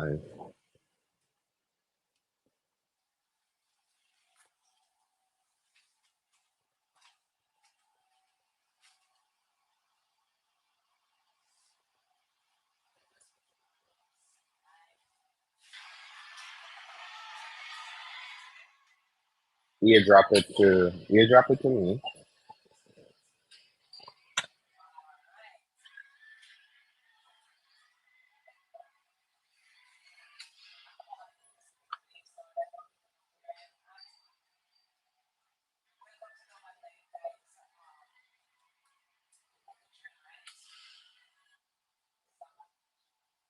Nice. You drop it to me.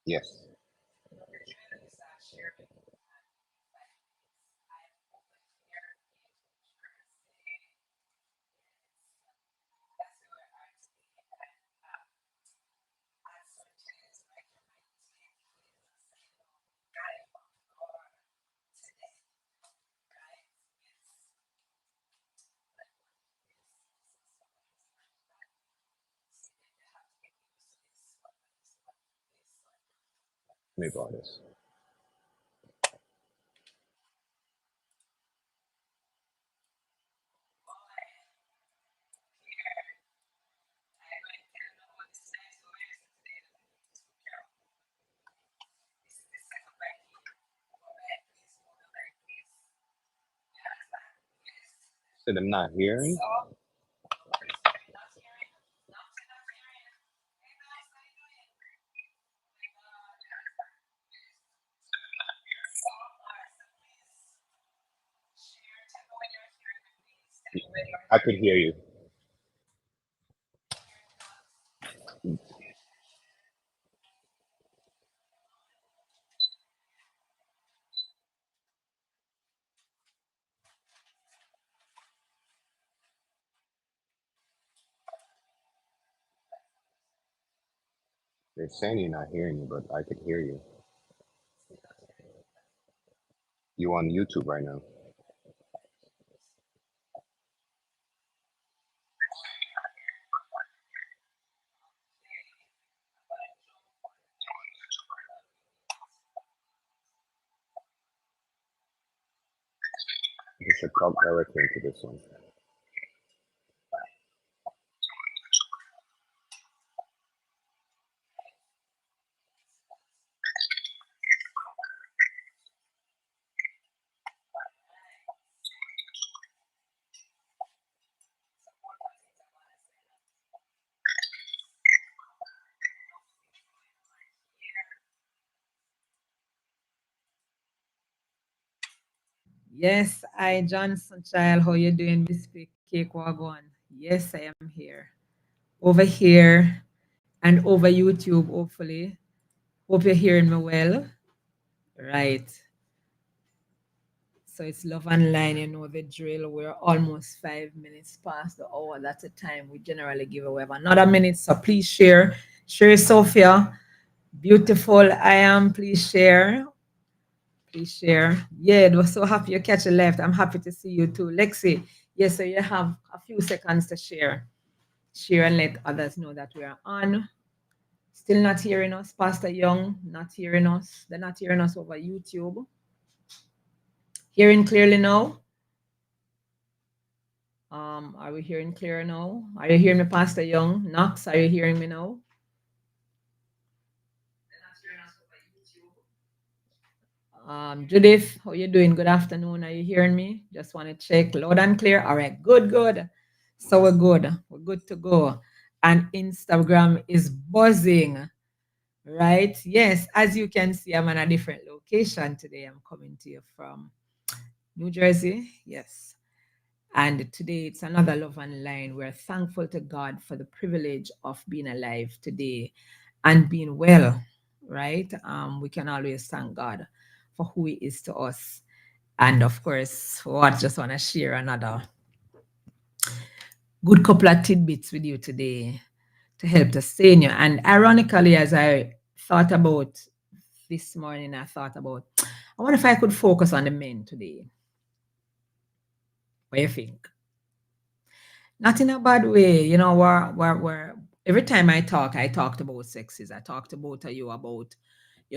Yes. Let me borrow this. Said I'm not hearing. I could hear you. They're saying you're not hearing me, but I could hear you. You on YouTube right now? You should talk directly into this one. Yes, I Johnson child, how you doing this week? Cake Wagwan. Yes, I am here. Over here and over YouTube, hopefully. Hope you're hearing me well. Right. So it's Love and Line, you know the drill. We're almost 5 minutes past the hour. That's the time we generally give away. We have another minute, so please share. Share, Sophia. Beautiful I am. Please share. Please share. Yeah, I was so happy you catch a left. I'm happy to see you too. Lexi, yes, so you have a few seconds to share. Share and let others know that we are on. Still not hearing us. Pastor Young, not hearing us. They're not hearing us over YouTube. Hearing clearly now. Are we hearing clear now? Are you hearing me, Pastor Young? Knox, are you hearing me now? Judith, how you doing? Good afternoon. Are you hearing me? Just want to check loud and clear. All right, good, good. So we're good. We're good to go. And Instagram is buzzing, right? Yes, as you can see, I'm in a different location today. I'm coming to you from New Jersey. Yes. And today it's another Love and Line. We're thankful to God for the privilege of being alive today and being well, right? We can always thank God for who He is to us. And of course, I just want to share another good couple of tidbits with you today to help to sustain you. And ironically, as I thought about this morning, I wonder if I could focus on the men today. What do you think? Not in a bad way, you know. We're every time I talked about sexes. I talked about you about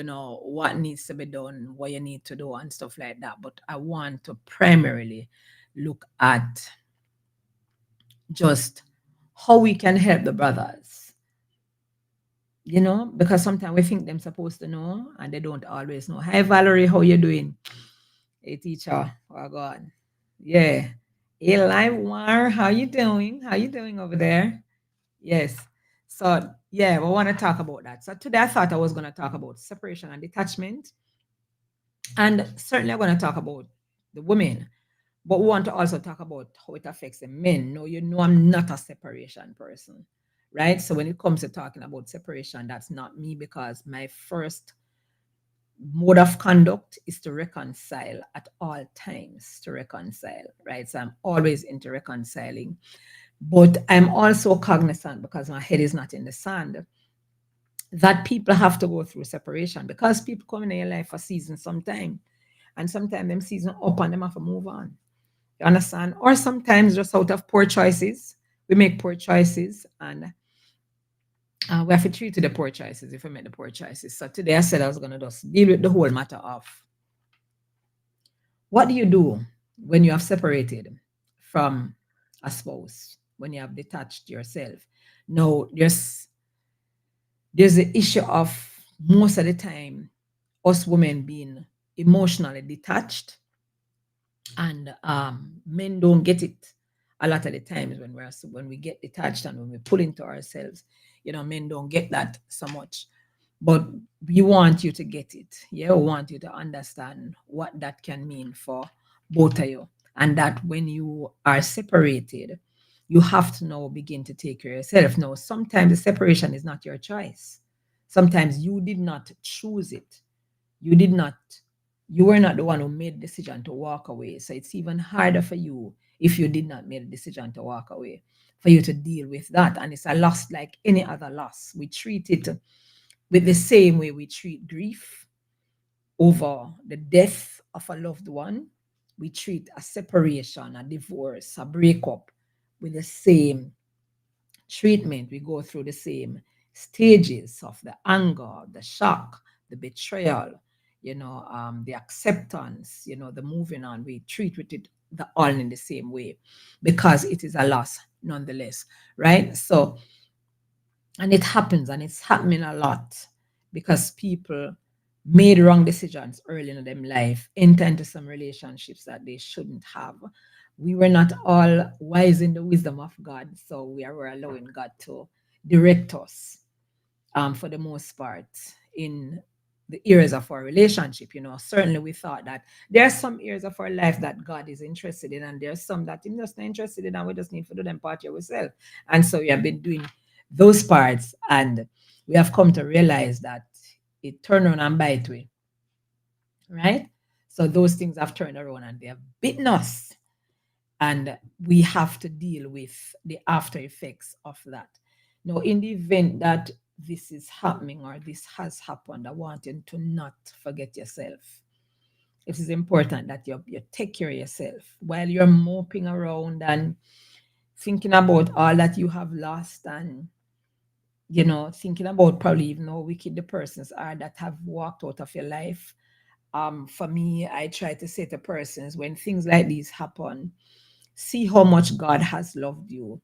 what needs to be done, what you need to do, and stuff like that. But I want to primarily look at just how we can help the brothers, because sometimes we think them supposed to know and they don't always know. Hi, Valerie, how you doing? Hey, teacher. Oh, God. Yeah. Hey, Live War, how you doing? How you doing over there? Yes. So, yeah, we want to talk about that. So today I thought I was going to talk about separation and detachment. And certainly I'm going to talk about the women. But we want to also talk about how it affects the men. No, I'm not a separation person, right? So when it comes to talking about separation, that's not me, because my first mode of conduct is to reconcile at all times, to reconcile, right? So I'm always into reconciling. But I'm also cognizant, because my head is not in the sand, that people have to go through separation, because people come in your life for seasons sometime. And sometimes them season up and them have to move on. You understand? Or sometimes just out of poor choices. We make poor choices, and we have to treat the poor choices if we make the poor choices. So today I said I was going to just deal with the whole matter of what do you do when you have separated from a spouse, when you have detached yourself. Now, there's the issue of, most of the time, us women being emotionally detached, and men don't get it a lot of the times when we get detached and when we pull into ourselves. Men don't get that so much, but we want you to get it. Yeah, we want you to understand what that can mean for both of you, and that when you are separated, you have to now begin to take care of yourself. Now, sometimes the separation is not your choice. Sometimes you did not choose it. You did not, you were not the one who made the decision to walk away. So it's even harder for you if you did not make the decision to walk away, for you to deal with that. And it's a loss like any other loss. We treat it with the same way we treat grief over the death of a loved one. We treat a separation, a divorce, a breakup with the same treatment. We go through the same stages of the anger, the shock, the betrayal, the acceptance, the moving on. We treat with it the all in the same way, because it is a loss nonetheless, right? So, and it happens, and it's happening a lot, because people made wrong decisions early in them life, enter into some relationships that they shouldn't have. We were not all wise in the wisdom of God, so were allowing God to direct us, for the most part, in the areas of our relationship. Certainly we thought that there are some areas of our life that God is interested in, and there's some that He's just not interested in, and we just need to do them part ourselves. And so we have been doing those parts, and we have come to realize that it turned around and bite we, right? So those things have turned around and they have bitten us, and we have to deal with the after effects of that. Now, in the event that this is happening or this has happened, I want you to not forget yourself. It is important that you take care of yourself while you're moping around and thinking about all that you have lost, and thinking about probably even how wicked the persons are that have walked out of your life. For me, I try to say to persons, when things like these happen, see how much God has loved you,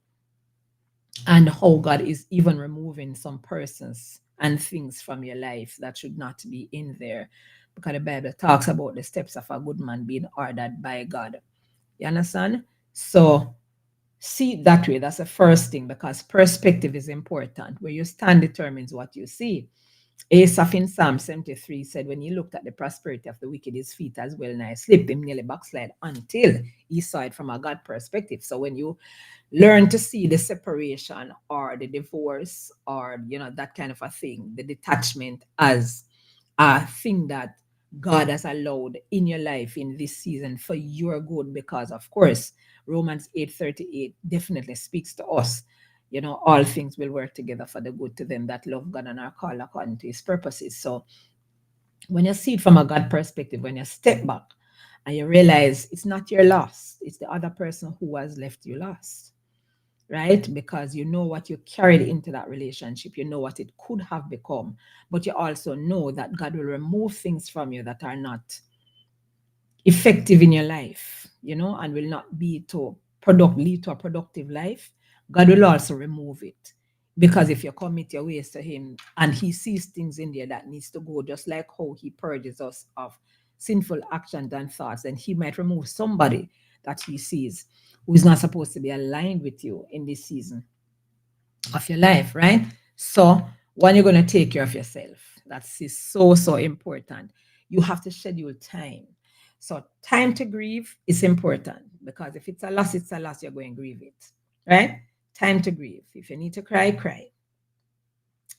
and how God is even removing some persons and things from your life that should not be in there. Because the Bible talks about the steps of a good man being ordered by God. You understand? So see it that way. That's the first thing, because perspective is important. Where you stand determines what you see. Asaph in Psalm 73 said, when he looked at the prosperity of the wicked, his feet as well nigh slipped, him nearly backslide, until he saw it from a God perspective. So when you learn to see the separation or the divorce, or that kind of a thing, the detachment, as a thing that God has allowed in your life in this season for your good, because of course Romans 8:38 definitely speaks to us. All things will work together for the good to them that love God and are called according to His purposes. So when you see it from a God perspective, when you step back and you realize it's not your loss, it's the other person who has left you lost, right? Because you know what you carried into that relationship, you know what it could have become, but you also know that God will remove things from you that are not effective in your life, and will not be to lead to a productive life. God will also remove it. Because if you commit your ways to him and he sees things in there that needs to go, just like how he purges us of sinful actions and thoughts, then he might remove somebody that he sees who is not supposed to be aligned with you in this season of your life, right? So when you're going to take care of yourself, that's is so, so important. You have to schedule time. So time to grieve is important, because if it's a loss, it's a loss, you're going to grieve it, right? Time to grieve. If you need to cry, cry,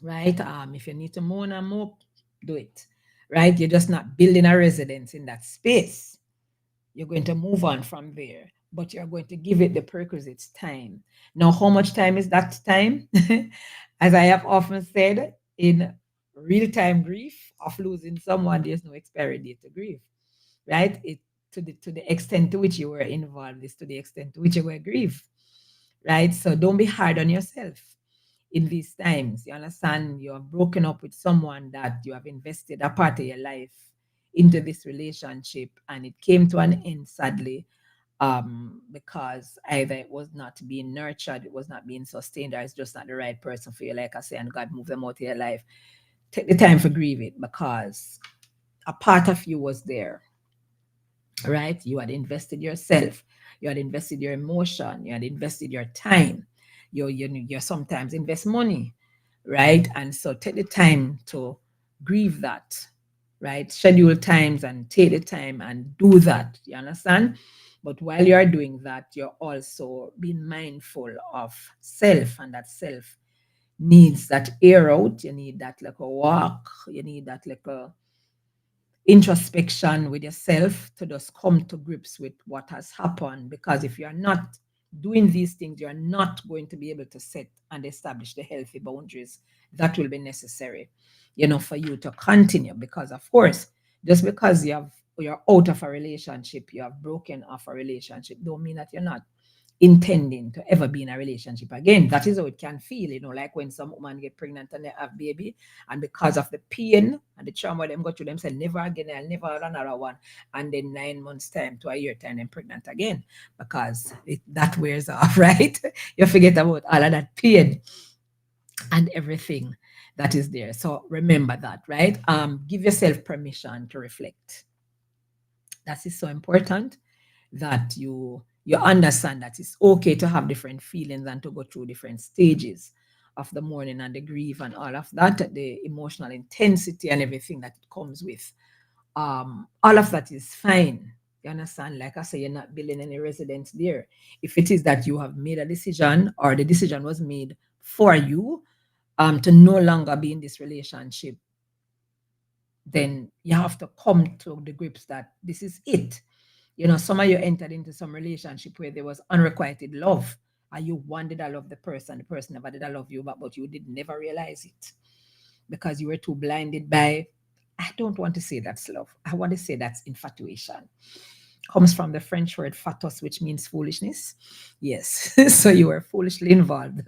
right? If you need to moan and mope, do it, right? You're just not building a residence in that space. You're going to move on from there, but you're going to give it the prerequisite time. Now, how much time is that time? As I have often said, in real time grief of losing someone, there's no expiry date to grieve, right? It to the extent to which you were involved is to the extent to which you were grieved, right? So don't be hard on yourself in these times. You understand? You have broken up with someone that you have invested a part of your life into this relationship, and it came to an end sadly, because either it was not being nurtured, it was not being sustained, or it's just not the right person for you, like I say, and God moved them out of your life. Take the time for grieve it, because a part of you was there, right? You had invested yourself, you had invested your emotion, you had invested your time, you sometimes invest money, right? And so take the time to grieve that, right? Schedule times and take the time and do that. You understand? But while you are doing that, you're also being mindful of self, and that self needs that air out. You need that like a walk. You need that like a introspection with yourself to just come to grips with what has happened. Because if you're not doing these things, you're not going to be able to set and establish the healthy boundaries that will be necessary, for you to continue. Because of course, just because you're out of a relationship, you have broken off a relationship, don't mean that you're not intending to ever be in a relationship again. That is how it can feel, like when some woman get pregnant and they have baby, and because of the pain and the trauma them go through, them say never again, I'll never have another one. And then 9 months time to a year time, they're pregnant again, because that wears off, right? You forget about all of that pain and everything that is there. So remember that, right? Give yourself permission to reflect. That is so important, that you understand that it's okay to have different feelings and to go through different stages of the mourning and the grief and all of that, the emotional intensity and everything that it comes with. All of that is fine. You understand? Like I say, you're not building any residence there. If it is that you have made a decision, or the decision was made for you, to no longer be in this relationship, then you have to come to the grips that this is it. Some of you entered into some relationship where there was unrequited love, and you wanted to love the person never did love you, but you did never realize it, because you were too blinded by, I don't want to say that's love, I want to say that's infatuation. Comes from the French word fatos, which means foolishness. Yes. So you were foolishly involved,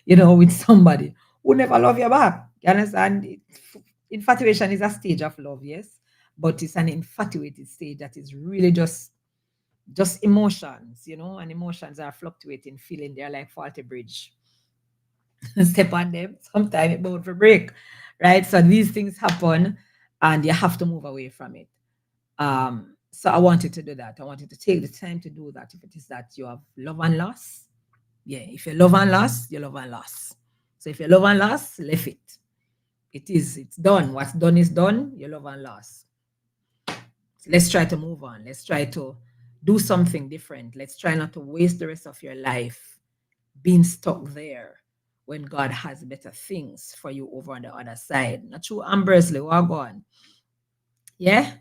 with somebody who never loved you back. You understand? Infatuation is a stage of love, yes, but it's an infatuated stage that is really just emotions, and emotions are fluctuating, feeling they're like faulty bridge. Step on them, sometimes it bound for break, right? So these things happen, and you have to move away from it. So I wanted to do that. I wanted to take the time to do that. If it is that you have love and loss, yeah. If you love and loss, you love and loss. So if you love and loss, left it. It's done. What's done is done. You love and loss. Let's try to move on. Let's try to do something different. Let's try not to waste the rest of your life being stuck there when God has better things for you over on the other side. Not true, Ambersley, walk on. Yeah.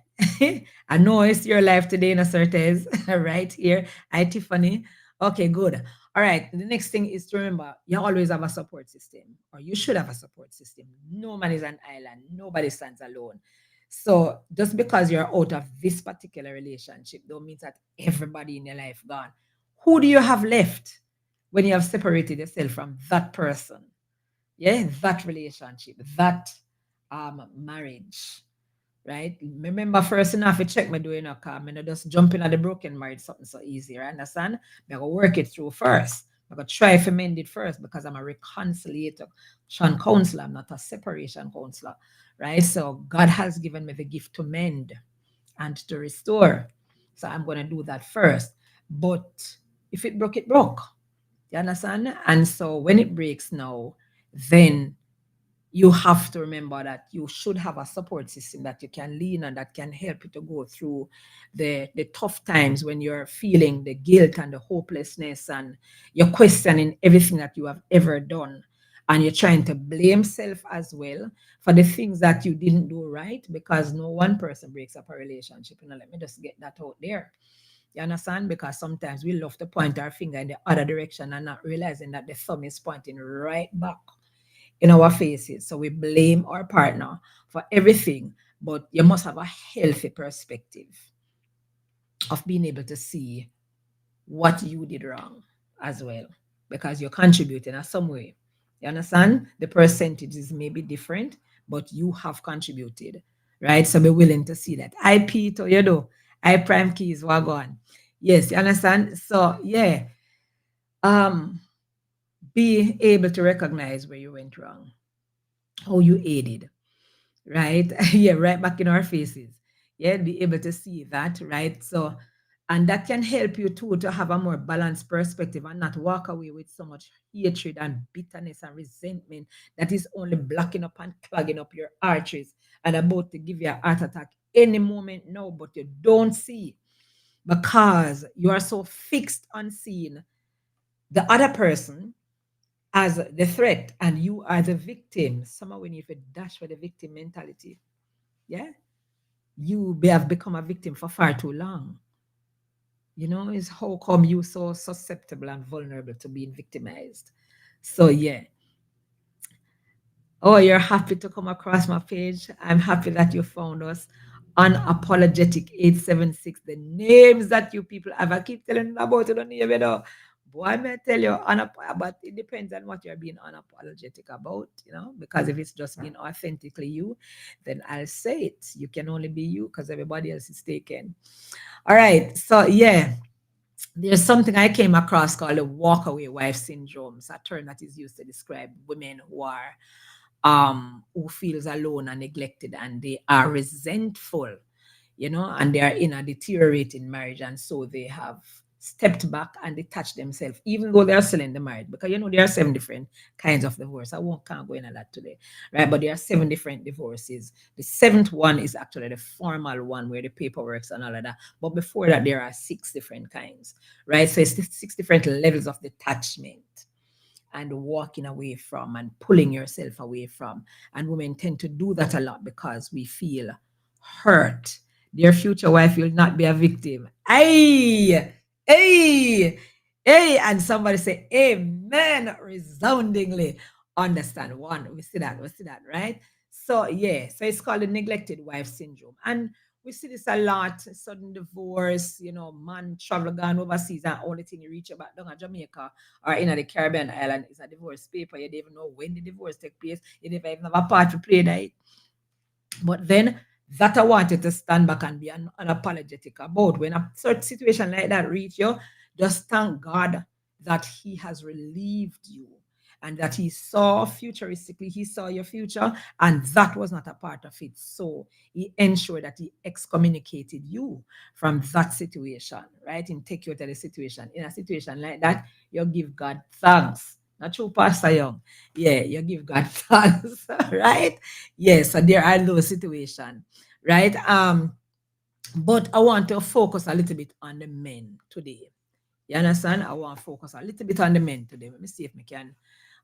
I know it's your life today, in a certain right here. Hi, Tiffany. Okay, good. All right. The next thing is to remember you always have a support system, or you should have a support system. No man is an island, nobody stands alone. So just because you're out of this particular relationship, don't mean that everybody in your life gone. Who do you have left when you have separated yourself from that person, yeah, that relationship, that marriage, right? Remember first enough to check me doing a car. I'm not just jumping at the broken marriage, something so easy, right? Understand? I gotta work it through first. I gotta try to mend it first because I'm a reconciliation counselor. I'm not a separation counselor, right? So God has given me the gift to mend and to restore. So I'm gonna do that first. But if it broke, it broke. You understand? And so when it breaks now, then you have to remember that you should have a support system that you can lean on that can help you to go through the tough times when you're feeling the guilt and the hopelessness and you're questioning everything that you have ever done. And you're trying to blame self as well for the things that you didn't do right because no one person breaks up a relationship. You know, let me just get that out there. You understand? Because sometimes we love to point our finger in the other direction and not realizing that the thumb is pointing right back in our faces. So we blame our partner for everything, but you must have a healthy perspective of being able to see what you did wrong as well, because you're contributing in some way. You understand? The percentages may be different, but you have contributed, right? So be willing to see that. I Peter, you know, I prime keys wagon. Yes, you understand? So yeah, um, be able to recognize where you went wrong, how you aided, right? Yeah, right back in our faces. Yeah, be able to see that, right? So, and that can help you too to have a more balanced perspective and not walk away with so much hatred and bitterness and resentment that is only blocking up and clogging up your arteries and about to give you a heart attack any moment now, but you don't see because you are so fixed on seeing the other person as the threat and you are the victim. Somehow when you dash with the victim mentality, yeah, you have become a victim for far too long. You know, is how come you so susceptible and vulnerable to being victimized. So yeah. Oh, you're happy to come across my page. I'm happy that you found us. Unapologetic 876. The names that you people have. I keep telling you about it on here, you know. Boy, I may tell you, but it depends on what you're being unapologetic about, you know, because if it's just being authentically you, then I'll say it. You can only be you because everybody else is taken. All right. So, yeah, there's something I came across called the walkaway wife syndrome. It's a term that is used to describe women who feels alone and neglected and they are resentful, you know, and they are in a deteriorating marriage and so they have stepped back and detached themselves even though they are still in the marriage, because you know there are 7 different kinds of divorce. I won't can't go into that today, right? But there are 7 different divorces. The seventh one is actually the formal one where the paperwork's and all of that, but before that there are 6 different kinds, right? So it's the 6 different levels of detachment and walking away from and pulling yourself away from. And women tend to do that a lot because we feel hurt. Their future wife will not be a victim. Hey, hey, hey. And somebody say, Amen, resoundingly. Understand one. We see that, right? So, yeah, so it's called the neglected wife syndrome. And we see this a lot, sudden divorce, you know, man travel gone overseas and only thing you reach about down at Jamaica or in the Caribbean island is a divorce paper. You don't even know when the divorce take place. You never even have a part to play that. But then that I wanted to stand back and be unapologetic about. When a certain situation like that reach you, just thank God that He has relieved you and that He saw futuristically, He saw your future, and that was not a part of it. So He ensured that He excommunicated you from that situation, right? And take you out of the situation. In a situation like that, you give God thanks. Not true, Pastor Young. Yeah, you give God thanks, right? Yes, so there are those situations, right? But I want to focus a little bit on the men today. You understand? I want to focus a little bit on the men today. Let me see if we can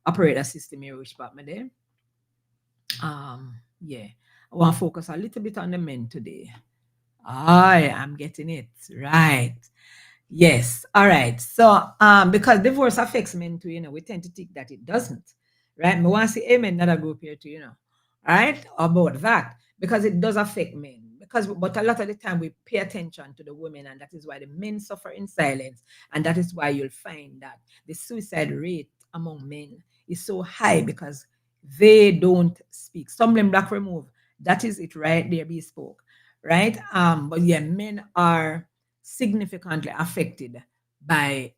operate a system here, which part me there. Yeah, I want to focus a little bit on the men today. I am getting it right. Yes. All right. So, because divorce affects men too, you know, we tend to think that it doesn't, right? Me want to say amen, another group here too, you know, all right, about that, because it does affect men. but a lot of the time we pay attention to the women, and that is why the men suffer in silence. And that is why you'll find that the suicide rate among men is so high, because they don't speak. Stumbling block remove. That is it right there, be spoke. Right? But yeah, men are significantly affected by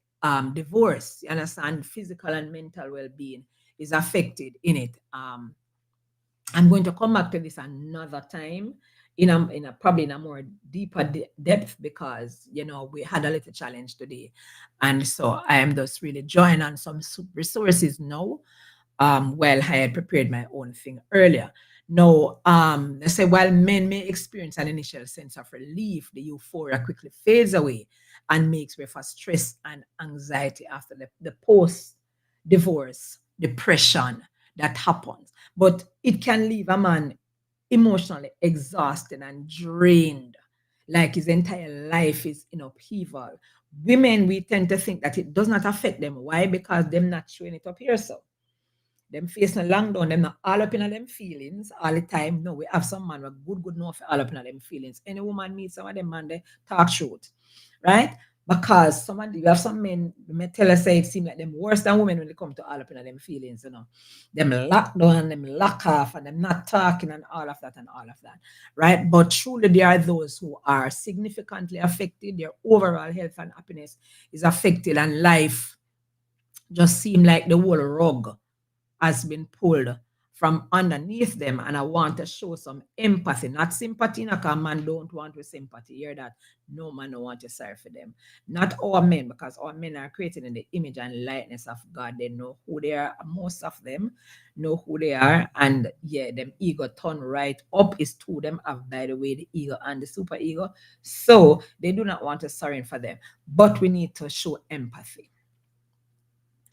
divorce. You understand? Physical and mental well-being is affected in it. I'm going to come back to this another time in a probably in a more deeper depth, because we had a little challenge today, and so I am just really drawing on some resources now. While I had prepared my own thing earlier. Now, they say while men may experience an initial sense of relief, the euphoria quickly fades away and makes way for stress and anxiety after the post-divorce depression that happens. But it can leave a man emotionally exhausted and drained, like his entire life is in upheaval. Women, we tend to think that it does not affect them. Why? Because they're not showing it up here. So them face no long down, them not all up in them feelings all the time. No, we have some man with good enough all up in them feelings. Any woman meets some of them man, they talk short, right? Because you have some men, may tell us say it seems like them worse than women when they come to all up in them feelings. Them lock down, them lock off, and them not talking and all of that and all of that, right? But truly there are those who are significantly affected. Their overall health and happiness is affected, and life just seem like the whole rug has been pulled from underneath them. And I want to show some empathy, not sympathy. Because man don't want with sympathy. Hear that? No man don't want to sorry for them. Not our men, because our men are created in the image and likeness of God. They know who they are. Most of them know who they are. And yeah, them ego turn right up is to them have, by the way, the ego and the super ego. So they do not want to sorry for them. But we need to show empathy,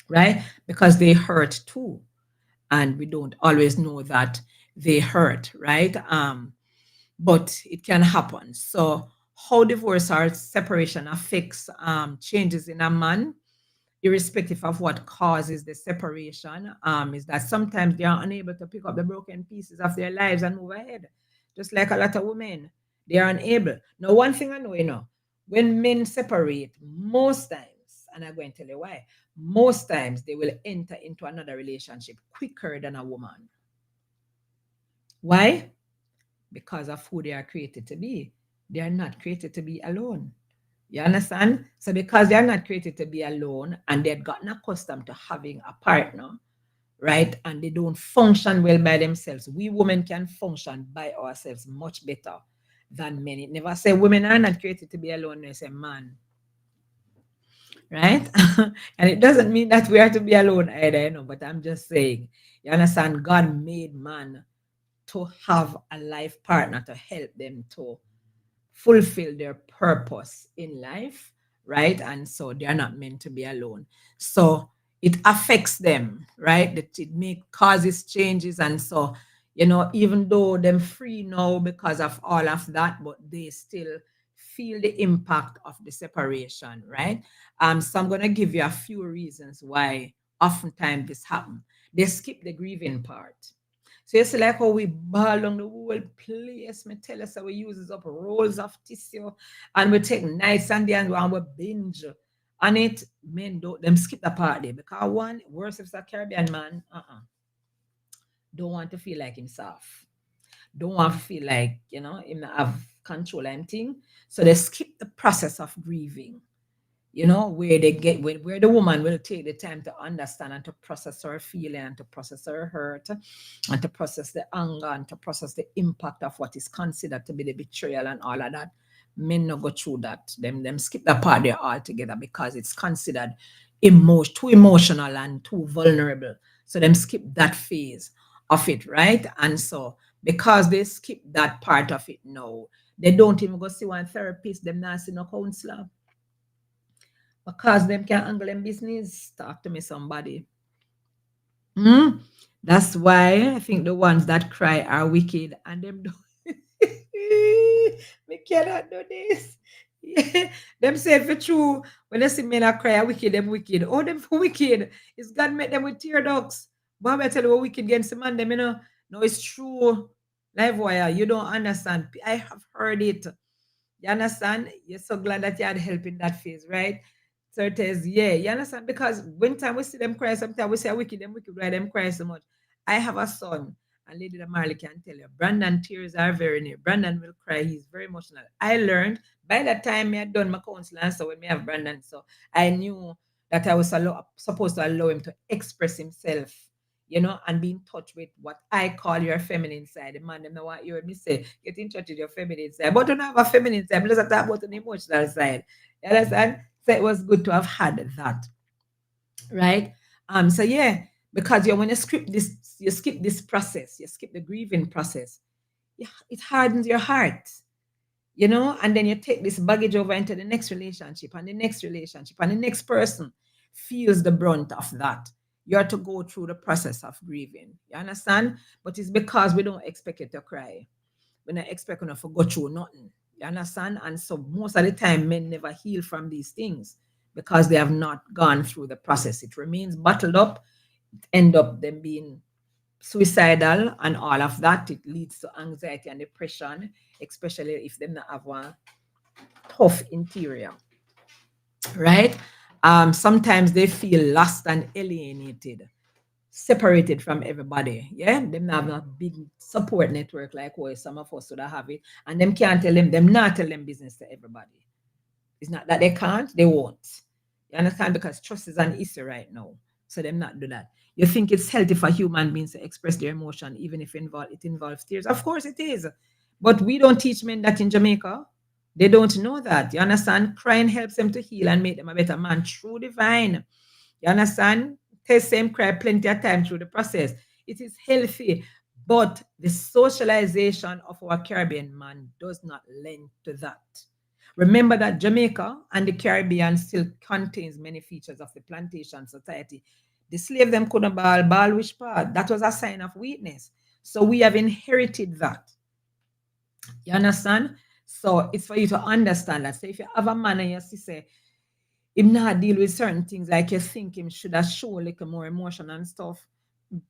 right? Because they hurt too, and we don't always know that they hurt, right? But it can happen. So how divorce or separation affects changes in a man, irrespective of what causes the separation, is that sometimes they are unable to pick up the broken pieces of their lives and move ahead. Just like a lot of women, they are unable. Now, one thing I know, when men separate, most times, and I'm going to tell you why, most times they will enter into another relationship quicker than a woman. Why? Because of who they are created to be. They are not created to be alone. You understand? So because they are not created to be alone, and they've gotten accustomed to having a partner, right? And they don't function well by themselves. We women can function by ourselves much better than men. It never say women are not created to be alone. They say man, right? And it doesn't mean that we are to be alone either, but I'm just saying, you understand, God made man to have a life partner to help them to fulfill their purpose in life, right? And so they are not meant to be alone. So it affects them, right? That it causes changes. And so, even though them free now because of all of that, but they still feel the impact of the separation, right? So I'm gonna give you a few reasons why oftentimes this happens. They skip the grieving part. So you see like how we ball on the whole place. Me tell us how we uses up rolls of tissue, and we take nights and day and we binge on it. Men don't them skip the part there, because one, worse if it's a Caribbean man, don't want to feel like himself. Don't want to feel like, him have control and thing. So they skip the process of grieving, where they get where the woman will take the time to understand and to process her feeling and to process her hurt and to process the anger and to process the impact of what is considered to be the betrayal and all of that. Men not go through that. Them skip that part there altogether, because it's considered too emotional and too vulnerable. So them skip that phase of it, right? And so because they skip that part of it now, they don't even go see one therapist, them not see no counselor, because them can handle them business. Talk to me, somebody. Hmm? That's why I think the ones that cry are wicked, and them do. Me cannot do this. Yeah. Them say for true, when they see men are cry are wicked, them wicked. Oh, them for wicked. It's God make them with tear ducts. But I tell you what wicked against the man, them, No, it's true. Live wire, you don't understand. I have heard it. You understand? You're so glad that you had help in that phase, right? So it is, yeah, you understand? Because when time we see them cry, sometimes we say wicked, them wicked, why them cry so much. I have a son, and Lady Marley can tell you, Brandon tears are very near. Brandon will cry, he's very emotional. I learned by that time I had done my counseling, so when me have Brandon, so I knew that I was supposed to allow him to express himself, and be in touch with what I call your feminine side. The man, them know what you heard me say, get in touch with your feminine side. But don't have a feminine side, but let's talk about an emotional side. You understand? So it was good to have had that, right? So yeah, because when you skip this process, you skip the grieving process, yeah, it hardens your heart, and then you take this baggage over into the next relationship and the next relationship, and the next person feels the brunt of that. You have to go through the process of grieving. You understand? But it's because we don't expect you to cry. We don't expect you to go through nothing. You understand? And so most of the time, men never heal from these things because they have not gone through the process. It remains bottled up, end up them being suicidal and all of that. It leads to anxiety and depression, especially if they not have one tough interior, right? Sometimes they feel lost and alienated, separated from everybody. Yeah, them not have a big support network like what some of us would have it, and them can't tell them not tell them business to everybody. It's not that they can't, they won't. You understand? Because trust is an issue right now. So them not do that. You think it's healthy for human beings to express their emotion, even if it involves tears? Of course it is. But we don't teach men that in Jamaica. They don't know that. You understand? Crying helps them to heal and make them a better man. True divine. You understand? Test same cry plenty of time through the process. It is healthy. But the socialization of our Caribbean man does not lend to that. Remember that Jamaica and the Caribbean still contains many features of the plantation society. The slave them couldn't ball which part. That was a sign of weakness. So we have inherited that. You understand? So it's for you to understand that. So if you have a man and you say, him not deal with certain things like you think him should have show a little more emotion and stuff,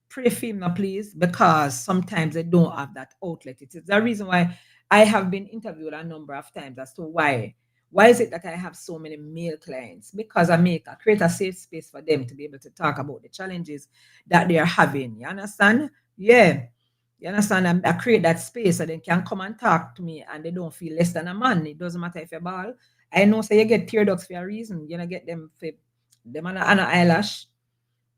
pray for him now, please, because sometimes they don't have that outlet. It is the reason why I have been interviewed a number of times as to why. Why is it that I have so many male clients? Because I create a safe space for them to be able to talk about the challenges that they are having. You understand? Yeah. You understand? I create that space so they can come and talk to me and they don't feel less than a man. It doesn't matter if you're bald. I know, so you get tear ducts for a reason. You know, get them for them on an eyelash.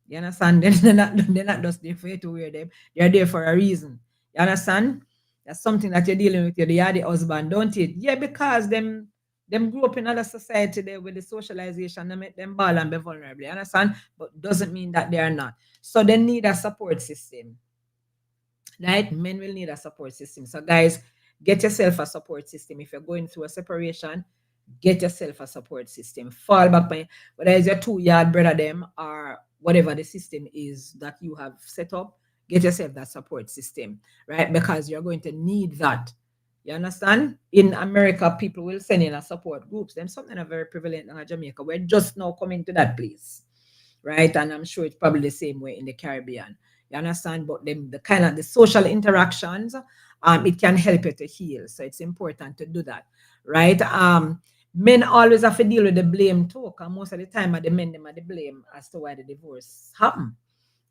You understand? They're not just there for you to wear them. They're there for a reason. You understand? That's something that you're dealing with. You're the husband, don't it? Yeah, because them grew up in other society there with the socialization, they make them ball and be vulnerable. You understand? But doesn't mean that they are not. So they need a support system. Right? Men will need a support system. So guys, get yourself a support system. If you're going through a separation, get yourself a support system. Fall back by whether it's your 2 yard brother them or whatever the system is that you have set up, get yourself that support system, right? Because you're going to need that. You understand? In America, people will send in a support groups. Them something are very prevalent in Jamaica. We're just now coming to that place, right? And I'm sure it's probably the same way in the Caribbean. You understand? But the kind of the social interactions, it can help you to heal. So it's important to do that, right? Men always have to deal with the blame too, because most of the time the men them are the blame as to why the divorce happened.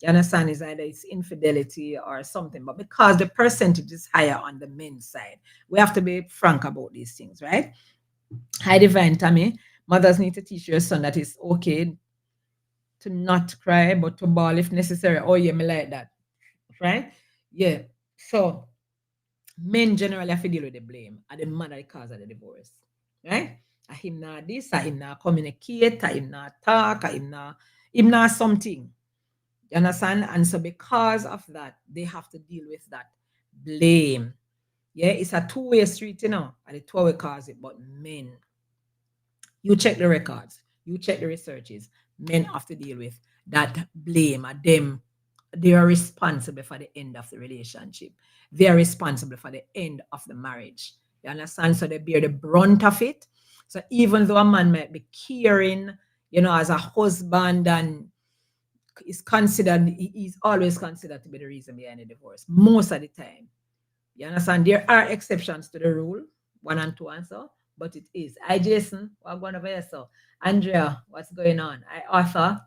You understand? Is either it's infidelity or something, but because the percentage is higher on the men's side, we have to be frank about these things, right? Hi, Divine Tammy. Mothers need to teach your son that it's okay to not cry, but to bawl if necessary. Oh, yeah, me like that. Right? Yeah. So men generally have to deal with the blame and the man that cause of the divorce. Right? A him not this, a him not communicate, a him not talk, a him not something. You understand? And so because of that, they have to deal with that blame. Yeah, it's a two-way street, and the two-way cause it, but men, you check the records, you check the researches. Men have to deal with that blame at them. They are responsible for the end of the relationship. They are responsible for the end of the marriage. You understand? So they bear the brunt of it. So even though a man might be caring, as a husband and is considered, he's always considered to be the reason behind the divorce most of the time. You understand? There are exceptions to the rule, one and two and so, but it is. I, Jason, what going over here? So, Andrea, what's going on? I, Arthur,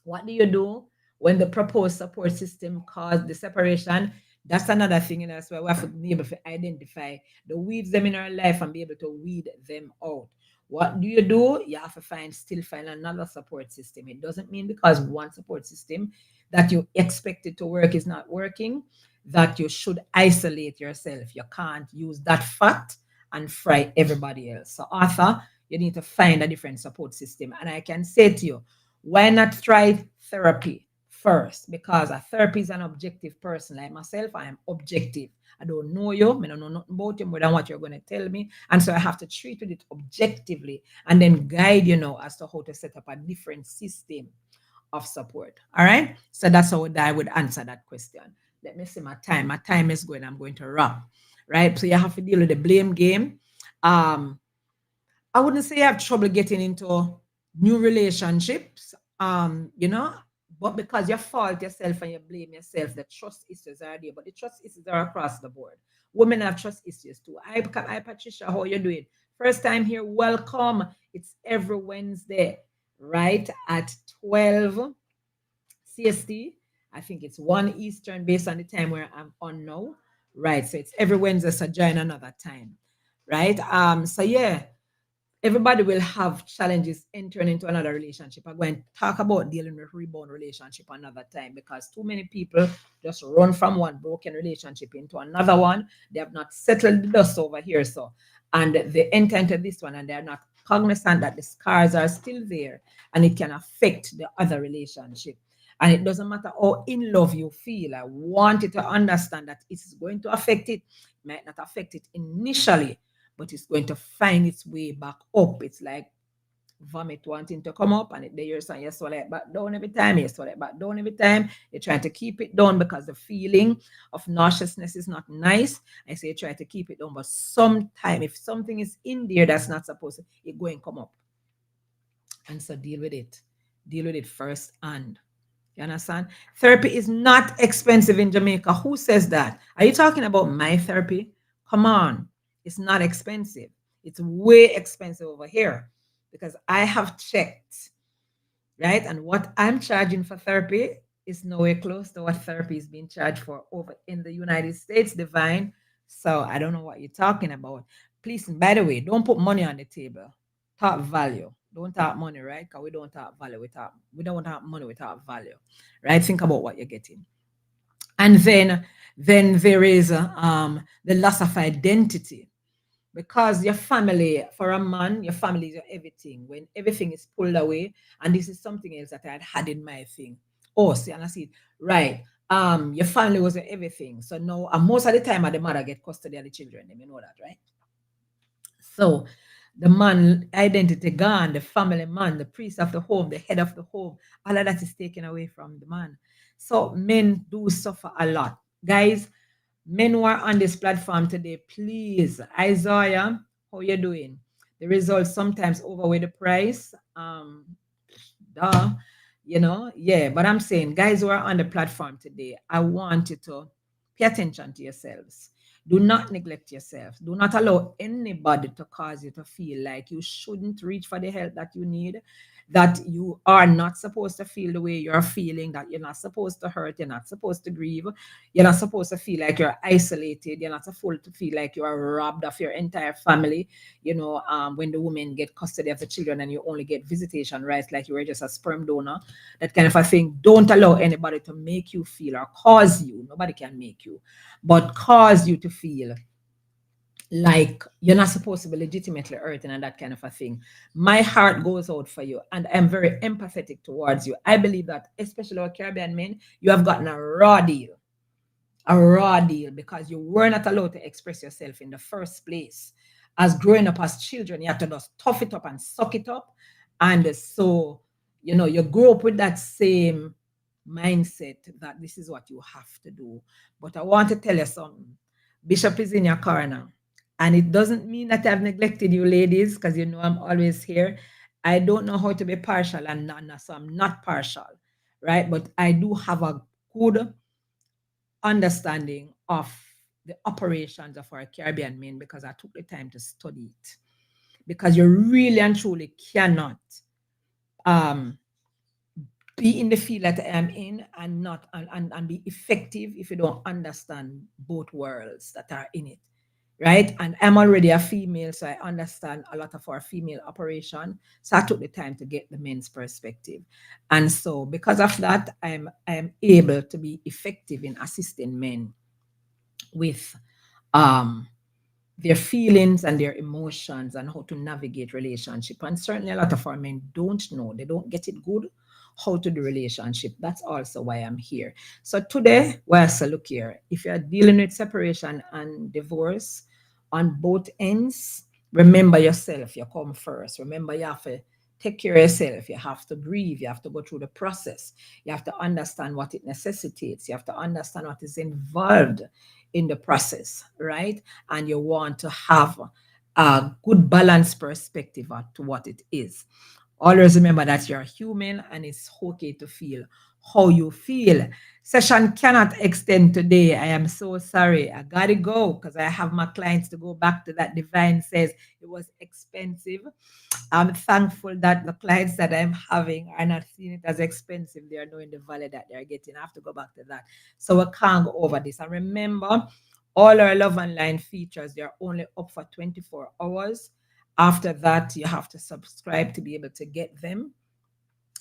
what do you do when the proposed support system caused the separation? That's another thing, that's why we have to be able to identify the weeds them in our life and be able to weed them out. What do? You have to still find another support system. It doesn't mean because one support system that you expected to work is not working, that you should isolate yourself. You can't use that fat and fry everybody else. So, Arthur, you need to find a different support system. And I can say to you, why not try therapy first? Because a therapy is an objective person. Like myself, I am objective. I don't know you, I don't know nothing about you more than what you're going to tell me. And so I have to treat it objectively and then guide you now as to how to set up a different system of support. All right. So that's how I would answer that question. Let me see my time. My time is going. I'm going to wrap. Right. So you have to deal with the blame game. Um, I wouldn't say I have trouble getting into new relationships, but because you fault yourself and you blame yourself, the trust issues are there, but the trust issues are across the board. Women have trust issues too. I Patricia, how you doing? First time here, welcome. It's every Wednesday, right, at 12 CST. I think it's 1 Eastern based on the time where I'm on now. Right. So it's every Wednesday, so join another time. Right. So yeah, everybody will have challenges entering into another relationship. I'm going to talk about dealing with rebound relationship another time because too many people just run from one broken relationship into another one. They have not settled the dust over here. So, and they enter into this one and they're not cognizant that the scars are still there and it can affect the other relationship. And it doesn't matter how in love you feel. I want you to understand that it's going to affect it. It might not affect it initially, but it's going to find its way back up. It's like vomit wanting to come up, and it, you're saying you swallow it back down every time, you swallow it back down every time. You're trying to keep it down because the feeling of nauseousness is not nice. I say try to keep it down, but sometime if something is in there that's not supposed to, it go and come up. And so deal with it. Deal with it first and you understand? Therapy is not expensive in Jamaica. Who says that? Are you talking about my therapy? Come on. It's not expensive. It's way expensive over here because I have checked, right? And what I'm charging for therapy is nowhere close to what therapy is being charged for over in the United States, Divine. So I don't know what you're talking about. Please, by the way, don't put money on the table. Talk value. Don't talk money, right? Because we don't talk value. We don't talk money without value, right? Think about what you're getting. And then there is the loss of identity because your family, for a man, your family is your everything. When everything is pulled away, and this is something else that I had in my thing. Oh, see, and I see it. Right. Your family was your everything. So now, and most of the time, the mother get custody of the children. You know that, right? So the man identity gone, the family man, the priest of the home, the head of the home, all of that is taken away from the man. So men do suffer a lot. Guys, men who are on this platform today, please, Isaiah, how you doing? The results sometimes overweigh the price. Duh, yeah. But I'm saying, guys who are on the platform today, I want you to pay attention to yourselves. Do not neglect yourself. Do not allow anybody to cause you to feel like you shouldn't reach for the help that you need, that you are not supposed to feel the way you're feeling, that you're not supposed to hurt, you're not supposed to grieve, you're not supposed to feel like you're isolated, you're not supposed to feel like you are robbed of your entire family. When the women get custody of the children and you only get visitation rights like you were just a sperm donor, that kind of a thing. Don't allow anybody to make you feel or cause you, nobody can make you, but cause you to feel like you're not supposed to be legitimately hurting and that kind of a thing. My heart goes out for you and I'm very empathetic towards you. I believe that, especially our Caribbean men, you have gotten a raw deal because you were not allowed to express yourself in the first place. As growing up as children, you have to just tough it up and suck it up. And so, you grow up with that same mindset that this is what you have to do. But I want to tell you something. Bishop is in your corner. And it doesn't mean that I've neglected you, ladies, because I'm always here. I don't know how to be partial and not, so I'm not partial, right? But I do have a good understanding of the operations of our Caribbean men because I took the time to study it. Because you really and truly cannot um, be in the field that I am in and not and be effective if you don't understand both worlds that are in it. Right. And I'm already a female, so I understand a lot of our female operation. So I took the time to get the men's perspective. And so because of that, I'm able to be effective in assisting men with um their feelings and their emotions and how to navigate relationship. And certainly a lot of our men don't know, they don't get it good how to do relationship. That's also why I'm here. So today, well, so look here, if you're dealing with separation and divorce on both ends, remember yourself, you come first. Remember you have to take care of yourself. You have to grieve. You have to go through the process. You have to understand what it necessitates. You have to understand what is involved in the process, right? And you want to have a good balanced perspective to what it is. Always remember that you're human and it's okay to feel how you feel. Session cannot extend today. I am so sorry. I gotta go because I have my clients to go back to that. Divine says it was expensive. I'm thankful that the clients that I'm having are not seeing it as expensive. They are knowing the value that they're getting. I have to go back to that. So we can't go over this. And remember, all our Love Online features, they're only up for 24 hours. After that, you have to subscribe to be able to get them.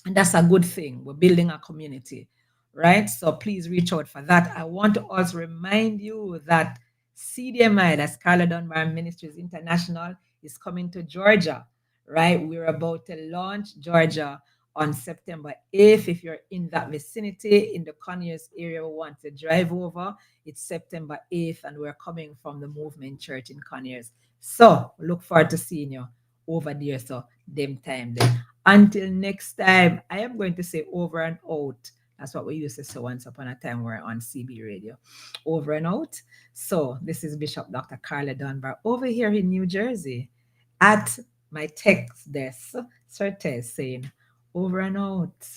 And that's a good thing. We're building a community, right? So please reach out for that. I want to also remind you that CDMI, that's Carla Dunbar Ministries International, is coming to Georgia, right? We're about to launch Georgia on September 8th. If you're in that vicinity, in the Conyers area, we want to drive over. It's September 8th, and we're coming from the Movement Church in Conyers. So look forward to seeing you over there. So them time there. Until next time, I am going to say over and out. That's what we used to say once upon a time. We're on CB Radio. Over and out. So this is Bishop Dr. Carla Dunbar over here in New Jersey at my text desk. Certes saying, over and out.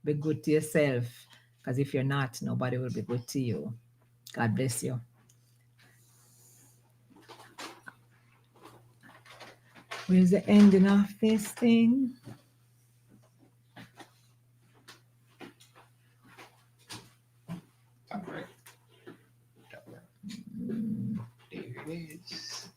Be good to yourself. Because if you're not, nobody will be good to you. God bless you. Where's the ending of this thing? Top right. Top right. There it is.